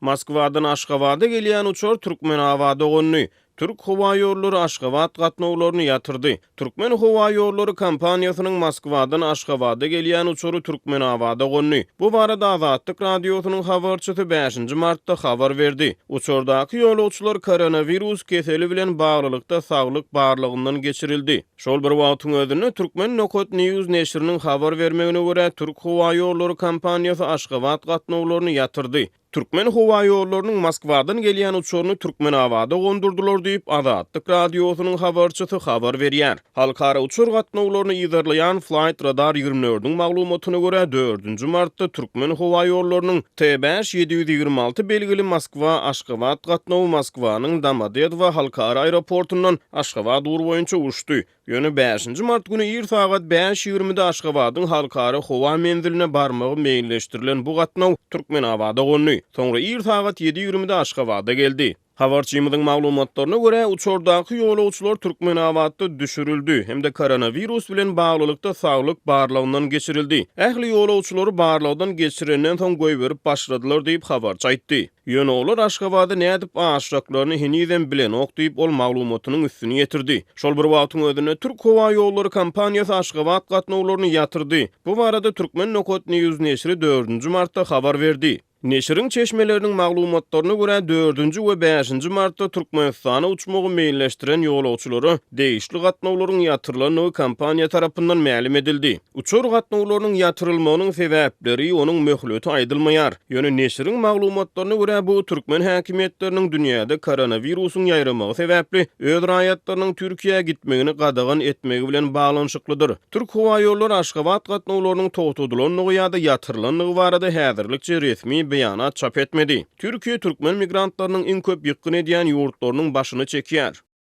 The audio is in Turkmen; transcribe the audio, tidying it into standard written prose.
Moskwadan Aşgabat'a gelýän uçar Türkmenabada gonny. Türk Hava Ýolları Aşgabat gatnawlaryny ýatyrdy. Türkmen Hava Ýolları kompaniýasynyň Moskwadan Aşgabat'a gelýän uçary Türkmenabada gonny. Bu barada Azatlyk radiosynyň habarçysy 5-nji martda habar berdi. Uçurdaky ýolagçylar koronavirus keseli bilen baglykda saglyk barlygyndan geçirildi. Şol bir wagtyň özünde Türkmen Nokot News neşriniň habar bermegine görä Türk Hava Ýolları kompaniýasy Aşgabat gatnawlaryny ýatyrdy. Türkmen Hava Ýollarynyň Moskwadan gelýän uçuryny Türkmenabada gondurdular diýip Azatlyk radiosynyň habarçysy habar berýär. Halkara uçur gatnawlaryny ýygyrlaýan Flight Radar 24-niň maglumatyna görä 4-nji martda Türkmen Hava Ýollarynyň T-5-726 belgili Moskwa Aşgabat gatnawy Moskwanyň Domodedowo halkara aeroportundan Aşgabat ugur boýunça uçdy. Ýöne 5-nji mart güni ýer sagat 5:20-de Aşgabatyň halkara howa menziline barmagy meýilleşdirilen bu gatnaw Türkmenabada gonny. Soňra ýer sagat 7:20-de Aşgabatda geldi. Habarçymyzyň maglumatlaryna görä uçurdaky ýolagçylar Türkmenabadda düşürildi hemde koronavirus bilen baglykda saglyk barlygyndan geçirildi. Ähli ýolagçylary barlygdan geçirenden soň goý berip başladylar diýip habarçy aýtdy. Ýöne olar Aşgabatda nädip aşraklaryny hiniden bilen ok diýip ol maglumatynyň üstüne ýetirdi. Şol bir wagtyň özünde Türk Hava Ýolları kompaniýasy Aşgabat gatnawlaryny ýatyrdy. Bu barada Türkmen Nokot News neşri 4-nji martda habar berdi. Neşiriň çeşmeleriniň maglumatlaryna görä 4-nji we 5-nji martda Türkmenistana uçmagy meýilleşdiren ýolagçylary değişli gatnawlaryň ýatyrylanyny kompaniýa tarapyndan ma'lum edildi. Uçur gatnawlarynyň ýatyrylmagynyň sebäpleri onuň möhleti aýdylmaýar. Ýöne neşiriň maglumatlaryna görä bu türkmen häkimetleriniň dünýäde koronavirusyň ýaýramagy sebäpli öz raýatlarynyň Türkiýe'ye gitmegini gadagan etmegi bilen baglanşyklydyr. Türk Hava Ýolları Aşgabat gatnawlarynyň togtadylanyny ýa-da ýatyrylanyny barada häzirlikçe resmi beýanat çap etmedi. Türkiýe türkmen migrantlarynyň iň köp ýykyn edýän ýurtlarynyň başyny çekýär.